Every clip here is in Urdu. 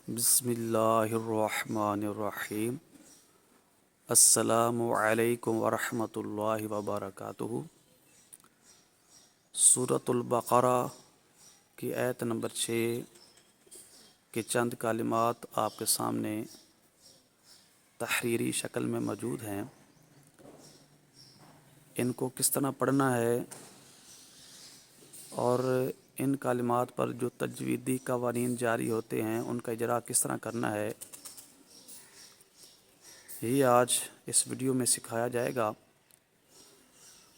بسم اللہ الرحمن الرحیم۔ السلام علیکم ورحمۃ اللہ وبرکاتہ۔ سورۃ البقرہ کی آیت نمبر 6 کے چند کلمات آپ کے سامنے تحریری شکل میں موجود ہیں۔ ان کو کس طرح پڑھنا ہے اور ان کلمات پر جو تجویدی قوانین جاری ہوتے ہیں ان کا اجرا کس طرح کرنا ہے، یہی آج اس ویڈیو میں سکھایا جائے گا۔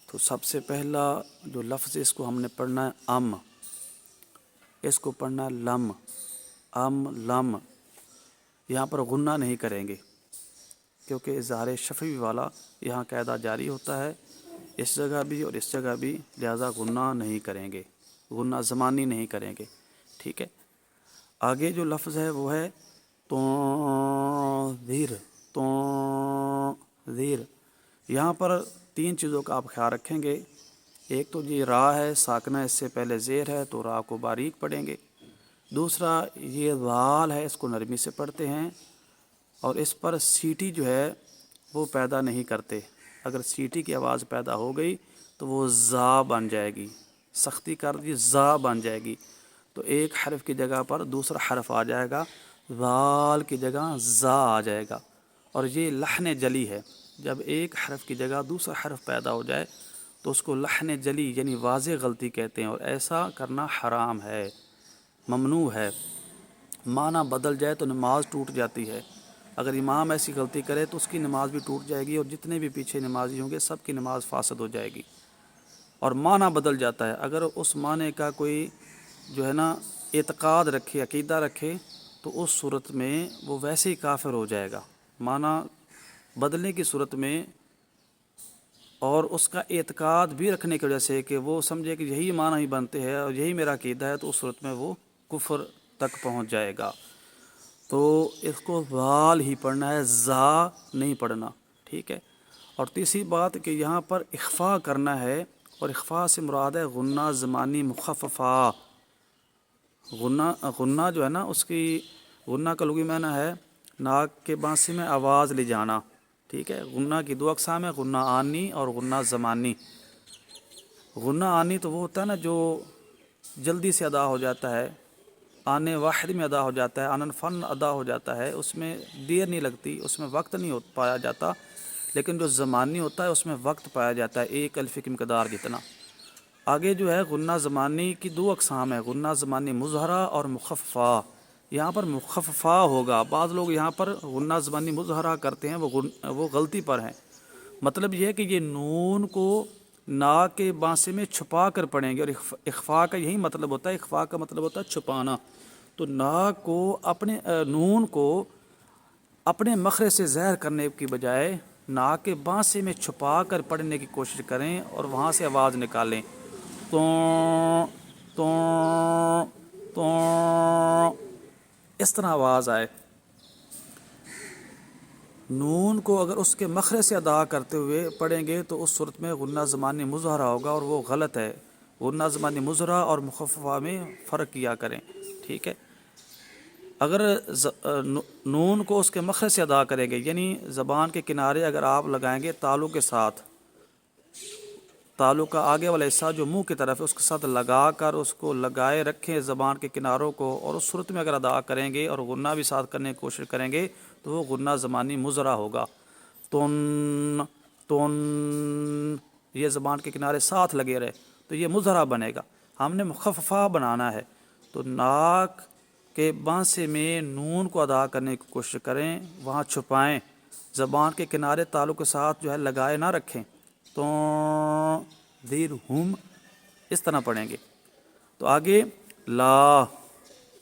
تو سب سے پہلا جو لفظ اس کو ہم نے پڑھنا ہے ام، اس کو پڑھنا ہے لم، ام لم۔ یہاں پر غنہ نہیں کریں گے کیونکہ اظہار شفوی والا یہاں قاعدہ جاری ہوتا ہے، اس جگہ بھی اور اس جگہ بھی، لہذا غنہ نہیں کریں گے، غنہ زمانی نہیں کریں گے، ٹھیک ہے۔ آگے جو لفظ ہے وہ ہے تنذیر، تنذیر۔ یہاں پر تین چیزوں کا آپ خیال رکھیں گے۔ ایک تو یہ را ہے ساکنہ، اس سے پہلے زیر ہے تو را کو باریک پڑھیں گے۔ دوسرا یہ ذال ہے، اس کو نرمی سے پڑھتے ہیں اور اس پر سیٹی جو ہے وہ پیدا نہیں کرتے۔ اگر سیٹی کی آواز پیدا ہو گئی تو وہ زا بن جائے گی، سختی کر دی زا بن جائے گی، تو ایک حرف کی جگہ پر دوسرا حرف آ جائے گا، ذال کی جگہ زا آ جائے گا، اور یہ لحن جلی ہے۔ جب ایک حرف کی جگہ دوسرا حرف پیدا ہو جائے تو اس کو لحن جلی یعنی واضح غلطی کہتے ہیں، اور ایسا کرنا حرام ہے، ممنوع ہے۔ معنی بدل جائے تو نماز ٹوٹ جاتی ہے۔ اگر امام ایسی غلطی کرے تو اس کی نماز بھی ٹوٹ جائے گی اور جتنے بھی پیچھے نمازی ہوں گے سب کی نماز فاسد ہو جائے گی، اور معنی بدل جاتا ہے۔ اگر اس معنی کا کوئی جو ہے نا اعتقاد رکھے، عقیدہ رکھے، تو اس صورت میں وہ ویسے ہی کافر ہو جائے گا، معنی بدلنے کی صورت میں، اور اس کا اعتقاد بھی رکھنے کی وجہ سے کہ وہ سمجھے کہ یہی معنی ہی بنتے ہیں اور یہی میرا عقیدہ ہے، تو اس صورت میں وہ کفر تک پہنچ جائے گا۔ تو اس کو ذال ہی پڑھنا ہے، زا نہیں پڑھنا، ٹھیک ہے۔ اور تیسری بات کہ یہاں پر اخفا کرنا ہے، اور اخفا سے مراد ہے غنہ زمانی مخففہ۔ غنہ جو ہے نا، اس کی غنہ کا لغوی معنی ہے ناک کے بانسی میں آواز لے جانا، ٹھیک ہے۔ غنہ کی دو اقسام ہیں، غنہ آنی اور غنہ زمانی۔ غنہ آنی تو وہ ہوتا ہے نا جو جلدی سے ادا ہو جاتا ہے، آنے واحد میں ادا ہو جاتا ہے، آنن فن ادا ہو جاتا ہے، اس میں دیر نہیں لگتی، اس میں وقت نہیں پایا جاتا۔ لیکن جو زمانی ہوتا ہے اس میں وقت پایا جاتا ہے، ایک الف کی مقدار جتنا۔ آگے جو ہے غنہ زمانی کی دو اقسام ہے، غنہ زمانی مظہرہ اور مخففہ۔ یہاں پر مخففہ ہوگا، بعض لوگ یہاں پر غنہ زمانی مظہرہ کرتے ہیں، وہ غلطی پر ہیں۔ مطلب یہ ہے کہ یہ نون کو ناک کے بانسے میں چھپا کر پڑھیں گے، اور اخفاء کا یہی مطلب ہوتا ہے، اخفاء کا مطلب ہوتا ہے چھپانا۔ تو ناک کو اپنے نون کو اپنے مخرج سے ظاہر کرنے کی بجائے ناک کے بانسے میں چھپا کر پڑھنے کی کوشش کریں اور وہاں سے آواز نکالیں، تو تو تو اس طرح آواز آئے۔ نون کو اگر اس کے مخرج سے ادا کرتے ہوئے پڑھیں گے تو اس صورت میں غنہ زمانی مظہرہ ہوگا، اور وہ غلط ہے۔ غنہ زمانی مظہرہ اور مخففہ میں فرق کیا کریں، ٹھیک ہے۔ اگر نون کو اس کے مخرج سے ادا کریں گے، یعنی زبان کے کنارے اگر آپ لگائیں گے تالو کے ساتھ، تالو کا آگے والا حصہ جو منہ کی طرف ہے اس کے ساتھ لگا کر اس کو لگائے رکھیں زبان کے کناروں کو، اور اس صورت میں اگر ادا کریں گے اور غنہ بھی ساتھ کرنے کی کوشش کریں گے تو وہ غنہ زمانی مظہرہ ہوگا۔ تن تن، یہ زبان کے کنارے ساتھ لگے رہے تو یہ مظہرہ بنے گا۔ ہم نے مخففہ بنانا ہے، تو ناک کے بانسے میں نون کو ادا کرنے کی کوشش کریں، وہاں چھپائیں، زبان کے کنارے تالو کے ساتھ جو ہے لگائے نہ رکھیں، تو دیر ہم اس طرح پڑھیں گے۔ تو آگے لا،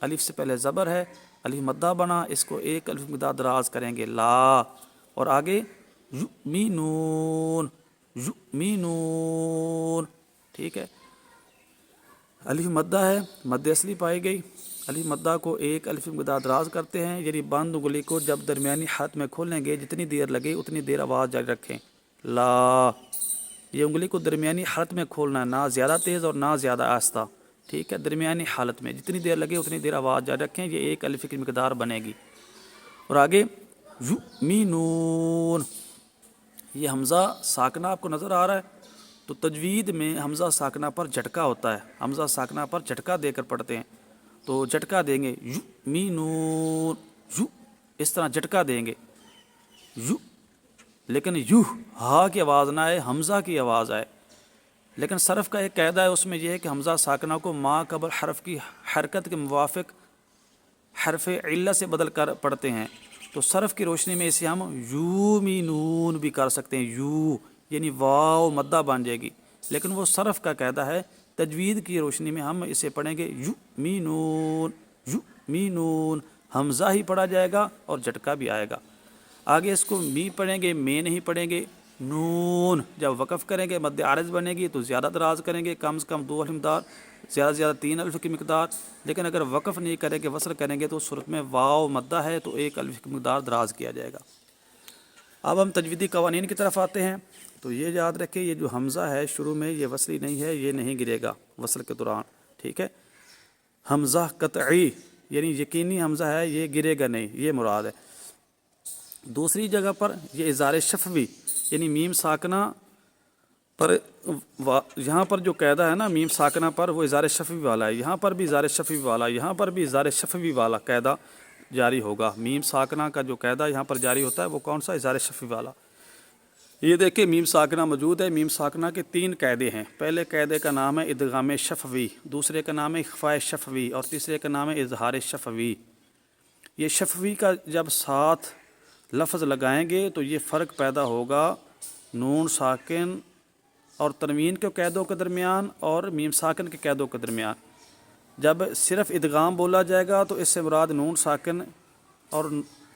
الف سے پہلے زبر ہے، الف مدہ بنا، اس کو ایک الف مدہ دراز کریں گے، لا۔ اور آگے یؤمنون، یؤمنون، ٹھیک ہے۔ الف مدہ ہے، مد اصلی پائی گئی، الف مدہ کو ایک الف مدہ دراز کرتے ہیں، یعنی بند انگلی کو جب درمیانی حلق میں کھولیں گے جتنی دیر لگے اتنی دیر آواز جاری رکھیں، لا۔ یہ انگلی کو درمیانی حلق میں کھولنا ہے، نہ زیادہ تیز اور نہ زیادہ آہستہ، ٹھیک ہے، درمیانی حالت میں جتنی دیر لگے اتنی دیر آواز جاری رکھیں، یہ ایک الف کی مقدار بنے گی۔ اور آگے یؤمنون، یہ حمزہ ساکنہ آپ کو نظر آ رہا ہے، تو تجوید میں حمزہ ساکنہ پر جھٹکا ہوتا ہے، حمزہ ساکنہ پر جھٹکا دے کر پڑھتے ہیں، تو جھٹکا دیں گے یؤمنون، یو اس طرح جھٹکا دیں گے یو، لیکن یو ہا کی آواز نہ آئے، حمزہ کی آواز آئے۔ لیکن صرف کا ایک قاعدہ ہے اس میں یہ ہے کہ حمزہ ساکنہ کو ما قبل حرف کی حرکت کے موافق حرف علت سے بدل کر پڑھتے ہیں، تو صرف کی روشنی میں اسے ہم یومینون بھی کر سکتے ہیں، یو یعنی واو مدہ بن جائے گی، لیکن وہ صرف کا قاعدہ ہے۔ تجوید کی روشنی میں ہم اسے پڑھیں گے یؤمنون، یؤمنون، حمزہ ہی پڑھا جائے گا اور جھٹکا بھی آئے گا۔ آگے اس کو می پڑھیں گے، میں نہیں پڑھیں گے۔ نون جب وقف کریں گے مد عارض بنے گی تو زیادہ دراز کریں گے، کم سے کم 2 الف دار، زیادہ سے زیادہ 3 الف کی مقدار، لیکن اگر وقف نہیں کریں گے وصل کریں گے تو اس صورت میں واو مدہ ہے تو 1 الف کی مقدار دراز کیا جائے گا۔ اب ہم تجویدی قوانین کی طرف آتے ہیں، تو یہ یاد رکھیں یہ جو حمزہ ہے شروع میں یہ وصلی نہیں ہے، یہ نہیں گرے گا وصل کے دوران، ٹھیک ہے۔ حمزہ قطعی یعنی یقینی حمزہ ہے، یہ گرے گا نہیں، یہ مراد ہے۔ دوسری جگہ پر یہ اظہار شفوی یعنی میم ساکنہ پر یہاں پر جو قاعدہ ہے نا میم ساکنہ پر وہ اظہار شفوی والا ہے، یہاں پر بھی اظہار شفوی والا، یہاں پر بھی اظہار شفوی والا قاعدہ جاری ہوگا۔ میم ساکنہ کا جو قاعدہ یہاں پر جاری ہوتا ہے وہ کون سا؟ اظہار شفوی والا۔ یہ دیکھیں میم ساکنہ موجود ہے، میم ساکنہ کے 3 قاعدے ہیں۔ پہلے قاعدے کا نام ہے ادغام شفوی، دوسرے کا نام ہے اخفاء شفوی، اور تیسرے کا نام ہے اظہار شفوی۔ یہ شفوی کا جب ساتھ لفظ لگائیں گے تو یہ فرق پیدا ہوگا نون ساکن اور تنوین کے قیدوں کے درمیان اور میم ساکن کے قیدوں کے درمیان۔ جب صرف ادغام بولا جائے گا تو اس سے مراد نون ساکن اور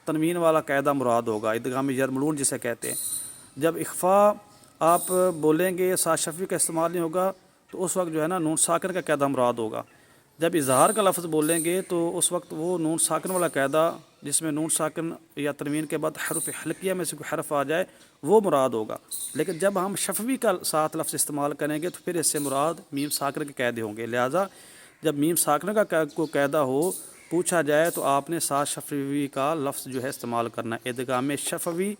تنوین والا قاعدہ مراد ہوگا، ادغام یرملون جسے کہتے ہیں۔ جب اخفاء آپ بولیں گے ساتھ شفوی کا استعمال نہیں ہوگا تو اس وقت جو ہے نا نون ساکن کا قاعدہ مراد ہوگا۔ جب اظہار کا لفظ بولیں گے تو اس وقت وہ نون ساکن والا قاعدہ جس میں نون ساکن یا تنوین کے بعد حرف حلقیہ میں سے کوئی حرف آ جائے وہ مراد ہوگا۔ لیکن جب ہم شفوی کا ساتھ لفظ استعمال کریں گے تو پھر اس سے مراد میم ساکن کے قاعدے ہوں گے، لہٰذا جب میم ساکن کا کوئی قاعدہ ہو پوچھا جائے تو آپ نے ساتھ شفوی کا لفظ جو ہے استعمال کرنا ہے، ادغام شفوی،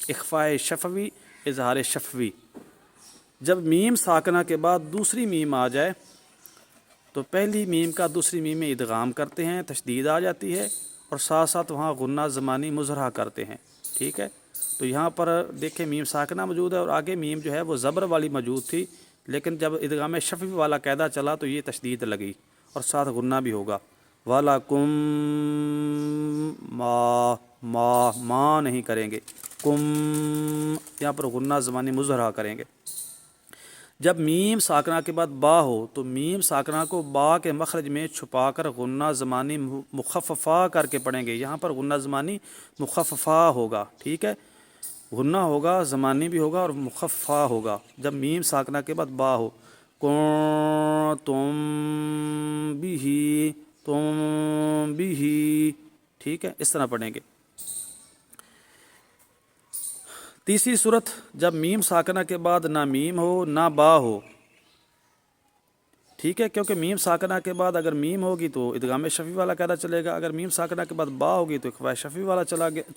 اخفاء شفوی، اظہار شفوی۔ جب میم ساکنہ کے بعد دوسری میم آ جائے تو پہلی میم کا دوسری میم میں ادغام کرتے ہیں، تشدید آ جاتی ہے اور ساتھ ساتھ وہاں غنہ زمانی مظہرہ کرتے ہیں، ٹھیک ہے۔ تو یہاں پر دیکھیں میم ساکنہ موجود ہے اور آگے میم جو ہے وہ زبر والی موجود تھی، لیکن جب ادغام شفوی والا قاعدہ چلا تو یہ تشدید لگی اور ساتھ غنہ بھی ہوگا۔ وَلَكُمْ ما نہیں کریں گے، کم یہاں پر غنہ زمانی مظہرہ کریں گے۔ جب میم ساکنہ کے بعد با ہو تو میم ساکنہ کو با کے مخرج میں چھپا کر غنہ زمانی مخففہ کر کے پڑھیں گے، یہاں پر غنہ زمانی مخففہ ہوگا، ٹھیک ہے، غنہ ہوگا زمانی بھی ہوگا اور مخففہ ہوگا جب میم ساکنہ کے بعد با ہو۔ تم بھی، ٹھیک ہے، اس طرح پڑھیں گے۔ تیسری صورت جب میم ساکنہ کے بعد نہ میم ہو نہ با ہو، ٹھیک ہے، کیونکہ میم ساکنہ کے بعد اگر میم ہوگی تو ادغام شفوی والا قاعدہ چلے گا، اگر میم ساکنہ کے بعد با ہوگی تو اخفاء شفوی والا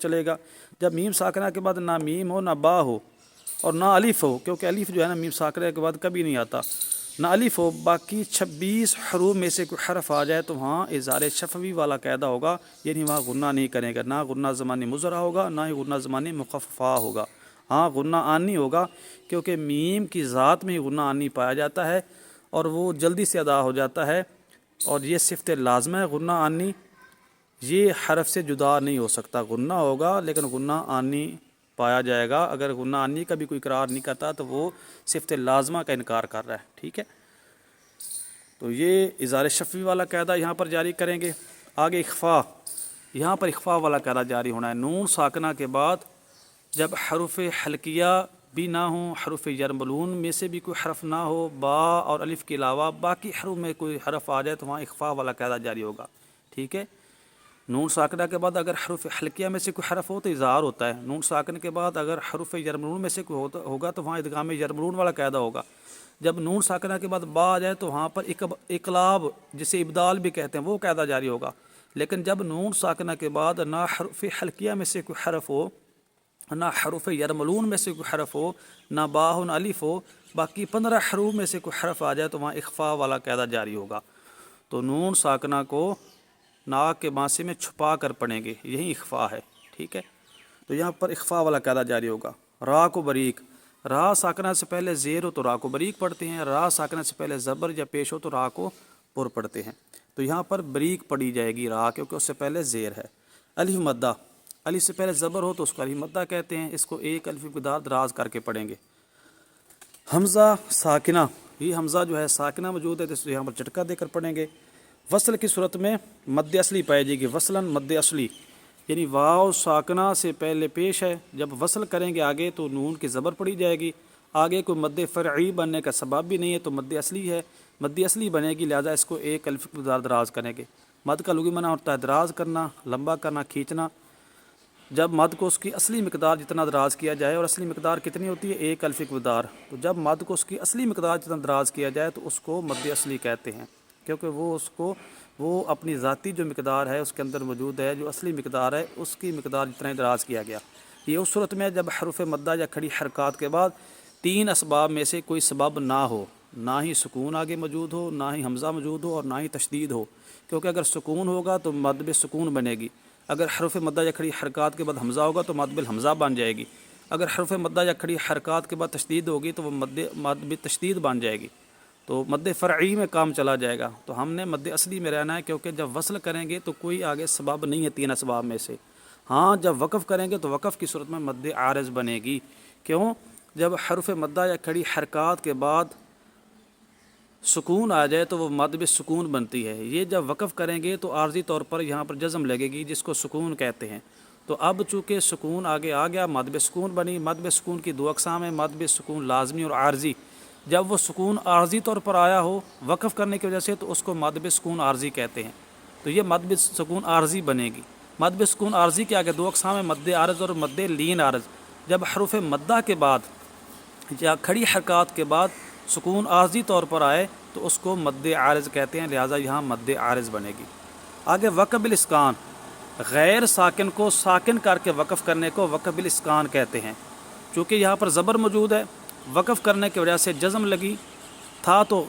چلے گا۔ جب میم ساکنہ کے بعد نہ میم ہو نہ با ہو اور نہ الف ہو، کیونکہ الف جو ہے نا میم ساکنہ کے بعد کبھی نہیں آتا، نہ الف ہو، باقی 26 حروف میں سے کوئی حرف آ جائے تو وہاں اظہار شفوی والا قاعدہ ہوگا، یعنی وہاں غنہ نہیں کرے گا، نہ غنہ زمانی مظہرہ ہوگا نہ ہی غنہ زمانی مخففہ ہوگا۔ ہاں غنہ آنی ہوگا کیونکہ میم کی ذات میں ہی غنہ آنی پایا جاتا ہے اور وہ جلدی سے ادا ہو جاتا ہے، اور یہ صفت لازمہ ہے غنہ آنی، یہ حرف سے جدا نہیں ہو سکتا، غنہ ہوگا لیکن غنہ آنی پایا جائے گا۔ اگر غنہ آنی کا بھی کوئی اقرار نہیں کرتا تو وہ صفت لازمہ کا انکار کر رہا ہے، ٹھیک ہے۔ تو یہ اظہار شفوی والا قاعدہ یہاں پر جاری کریں گے۔ آگے اخفاء، یہاں پر اخفاء والا قاعدہ جاری ہونا ہے۔ نون ساکنہ کے بعد جب حروف حلقیہ بھی نہ ہوں، حروف یرملون میں سے بھی کوئی حرف نہ ہو، با اور الف کے علاوہ باقی حروف میں کوئی حرف آ جائے تو وہاں اخفاء والا قاعدہ جاری ہوگا، ٹھیک ہے۔ نون ساکنہ کے بعد اگر حروف حلقیہ میں سے کوئی حرف ہو تو اظہار ہوتا ہے، نون ساکن کے بعد اگر حروف یرملون میں سے کوئی ہوگا تو وہاں ادغام یرملون والا قاعدہ ہوگا۔ جب نون ساکنہ کے بعد با آ جائے تو وہاں پر اقلاب جسے ابدال بھی کہتے ہیں وہ قاعدہ جاری ہوگا۔ لیکن جب نون ساکنہ کے بعد نہ حروف حلقیہ میں سے کوئی حرف ہو، نہ حروف یرملون میں سے کوئی حرف ہو، نہ با ہو نہ الف ہو، باقی 15 حروف میں سے کوئی حرف آ جائے تو وہاں اخفاء والا قاعدہ جاری ہوگا۔ تو نون ساکنہ کو ناک کے بانسے میں چھپا کر پڑھیں گے، یہی اخفاء ہے، ٹھیک ہے۔ تو یہاں پر اخفاء والا قاعدہ جاری ہوگا۔ را کو باریک، را ساکنہ سے پہلے زیر ہو تو را کو باریک پڑھتے ہیں، را ساکنہ سے پہلے زبر یا پیش ہو تو را کو پر پڑھتے ہیں۔ تو یہاں پر باریک پڑھی جائے گی را، کیونکہ اس سے پہلے زیر ہے۔ الف مدہ، الف سے پہلے زبر ہو تو اس کو الف مدہ کہتے ہیں، اس کو ایک الف مقدار دراز کر کے پڑھیں گے۔ حمزہ ساکنہ، یہ حمزہ جو ہے ساکنہ موجود ہے تو اس کو یہاں پر جھٹکا دے کر پڑھیں گے۔ وصل کی صورت میں مد اصلی پائی جائے گی، وصلاً مد اصلی، یعنی واو ساکنہ سے پہلے پیش ہے، جب وصل کریں گے آگے تو نون کی زبر پڑی جائے گی، آگے کوئی مد فرعی بننے کا سبب بھی نہیں ہے تو مد اصلی ہے، مد اصلی بنے گی، لہذا اس کو ایک الف مقدار دراز کریں گے۔ مد کا لغوی معنی ہوتا ہے دراز کرنا، لمبا کرنا، کھینچنا۔ جب مد کو اس کی اصلی مقدار جتنا دراز کیا جائے، اور اصلی مقدار کتنی ہوتی ہے؟ ایک الف مقدار، تو جب مد کو اس کی اصلی مقدار جتنا دراز کیا جائے تو اس کو مد اصلی کہتے ہیں، کیونکہ وہ اپنی ذاتی جو مقدار ہے اس کے اندر موجود ہے، جو اصلی مقدار ہے اس کی مقدار جتنا دراز کیا گیا۔ یہ اس صورت میں جب حروف مدہ یا کھڑی حرکات کے بعد 3 اسباب میں سے کوئی سبب نہ ہو، نہ ہی سکون آگے موجود ہو، نہ ہی حمزہ موجود ہو، اور نہ ہی تشدید ہو، کیونکہ اگر سکون ہوگا تو مد بسکون بنے گی، اگر حروف مدہ یا کھڑی حرکات کے بعد حمزہ ہوگا تو مد بالحمزہ بن جائے گی، اگر حروف مدہ یا کھڑی حرکات کے بعد تشدید ہوگی تو وہ مد بتشدید بن جائے گی، تو مد فرعی میں کام چلا جائے گا۔ تو ہم نے مد اصلی میں رہنا ہے، کیونکہ جب وصل کریں گے تو کوئی آگے سبب نہیں ہے 3 اسباب میں سے۔ ہاں جب وقف کریں گے تو وقف کی صورت میں مد عارض بنے گی، کیوں؟ جب حروف مدہ یا کھڑی حرکات کے بعد سکون آ جائے تو وہ مد بسکون بنتی ہے، یہ جب وقف کریں گے تو عارضی طور پر یہاں پر جزم لگے گی جس کو سکون کہتے ہیں۔ تو اب چونکہ سکون آگے آ گیا، مد بسکون بنی۔ مد بسکون کی 2 اقسام ہیں، مد بسکون لازمی اور عارضی۔ جب وہ سکون عارضی طور پر آیا ہو وقف کرنے کی وجہ سے تو اس کو مد بسکون عارضی کہتے ہیں، تو یہ مد بسکون عارضی بنے گی۔ مد بسکون عارضی کے آگے 2 اقسام ہیں، مد عارض اور مد لین عارض۔ جب حروف مدہ کے بعد یا کھڑی حرکات کے بعد سکون عارضی طور پر آئے تو اس کو مد عارض کہتے ہیں، لہٰذا یہاں مد عارض بنے گی۔ آگے وقف بالاسکان، غیر ساکن کو ساکن کر کے وقف کرنے کو وقف بالاسکان کہتے ہیں۔ چونکہ یہاں پر زبر موجود ہے، وقف کرنے کی وجہ سے جزم لگی تھا تو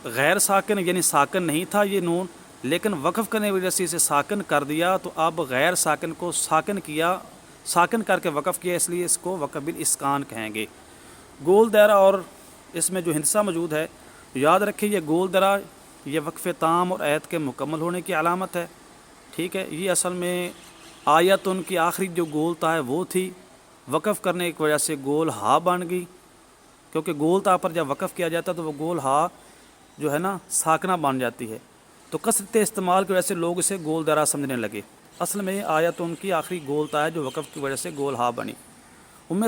غیر ساکن یعنی ساکن نہیں تھا یہ نون، لیکن وقف کرنے کی وجہ سے اسے ساکن کر دیا تو اب غیر ساکن کو ساکن کیا، ساکن کر کے وقف کیا، اس لیے اس کو وقف بالاسکان کہیں گے۔ گول دائرہ اور اس میں جو ہندسہ موجود ہے، یاد رکھیں یہ گول دائرہ یہ وقف تام اور عید کے مکمل ہونے کی علامت ہے، ٹھیک ہے۔ یہ اصل میں آیت ان کی آخری جو گول تا ہے وہ تھی، وقف کرنے کی وجہ سے گول ہا بن گئی، کیونکہ گول تا پر جب وقف کیا جاتا ہے تو وہ گول ہا جو ہے نا ساکنہ بن جاتی ہے، تو کثرت استعمال کی وجہ سے لوگ اسے گول دائرہ سمجھنے لگے۔ اصل میں آیت ان کی آخری گول تا ہے جو وقف کی وجہ سے گول ہا بنی۔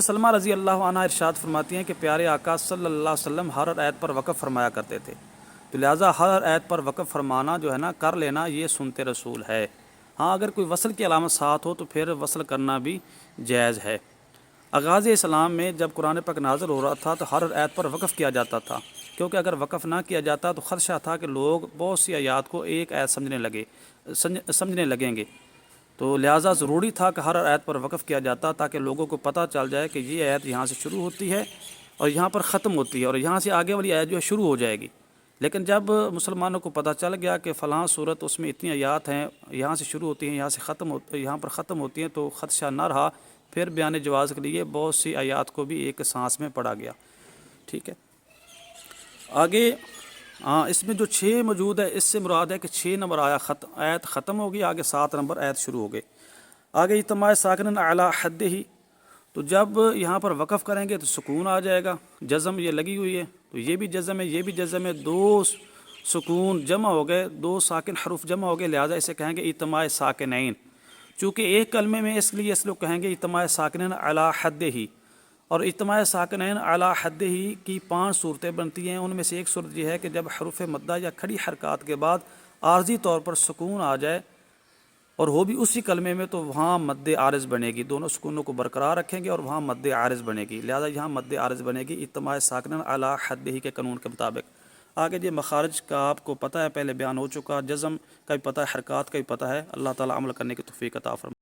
سلمہ رضی اللہ عنہ ارشاد فرماتی ہیں کہ پیارے آقا صلی اللہ علیہ وسلم ہر آیت پر وقف فرمایا کرتے تھے، تو لہٰذا ہر آیت پر وقف فرمانا جو ہے نا کر لینا یہ سنت رسول ہے۔ ہاں اگر کوئی وصل کی علامت ساتھ ہو تو پھر وصل کرنا بھی جائز ہے۔ آغاز اسلام میں جب قرآن پاک نازل ہو رہا تھا تو ہر آیت پر وقف کیا جاتا تھا، کیونکہ اگر وقف نہ کیا جاتا تو خدشہ تھا کہ لوگ بہت سی آیات کو ایک آیت سمجھنے لگیں گے، تو لہٰذا ضروری تھا کہ ہر آیت پر وقف کیا جاتا تاکہ لوگوں کو پتہ چل جائے کہ یہ آیت یہاں سے شروع ہوتی ہے اور یہاں پر ختم ہوتی ہے، اور یہاں سے آگے والی آیت جو ہے شروع ہو جائے گی۔ لیکن جب مسلمانوں کو پتہ چل گیا کہ فلاں صورت اس میں اتنی آیات ہیں، یہاں سے شروع ہوتی ہیں یہاں پر ختم ہوتی ہیں، تو خدشہ نہ رہا، پھر بیان جواز کے لیے بہت سی آیات کو بھی ایک سانس میں پڑھا گیا، ٹھیک ہے۔ آگے اس میں جو 6 موجود ہے اس سے مراد ہے کہ 6 نمبر آیت ختم ہوگی، آگے 7 نمبر آیت شروع ہو گئے۔ آگے اجتماع ساکنن علی حد ہی، تو جب یہاں پر وقف کریں گے تو سکون آ جائے گا، جزم یہ لگی ہوئی ہے تو یہ بھی جزم ہے، یہ بھی جزم ہے، 2 سکون جمع ہو گئے، 2 ساکن حروف جمع ہو گئے، لہٰذا اسے کہیں گے اجتماع ساکنین۔ چونکہ ایک کلمے میں اس لیے لوگ کہیں گے اجتماع ساکنین علی حد ہی، اور اجتماع ساکنین علی حد ہی کی 5 صورتیں بنتی ہیں، ان میں سے ایک صورت یہ ہے کہ جب حروف مدہ یا کھڑی حرکات کے بعد عارضی طور پر سکون آ جائے اور ہو بھی اسی کلمے میں تو وہاں مد عارض بنے گی، دونوں سکونوں کو برقرار رکھیں گے اور وہاں مد عارض بنے گی، لہذا یہاں مد عارض بنے گی اجتماع ساکنن علی حدہ کے قانون کے مطابق۔ آگے یہ مخارج کا آپ کو پتہ ہے، پہلے بیان ہو چکا، جزم کا بھی پتہ ہے، حرکات کا بھی پتہ ہے۔ اللہ تعالیٰ عمل کرنے کی توفیق عطا فرمائے۔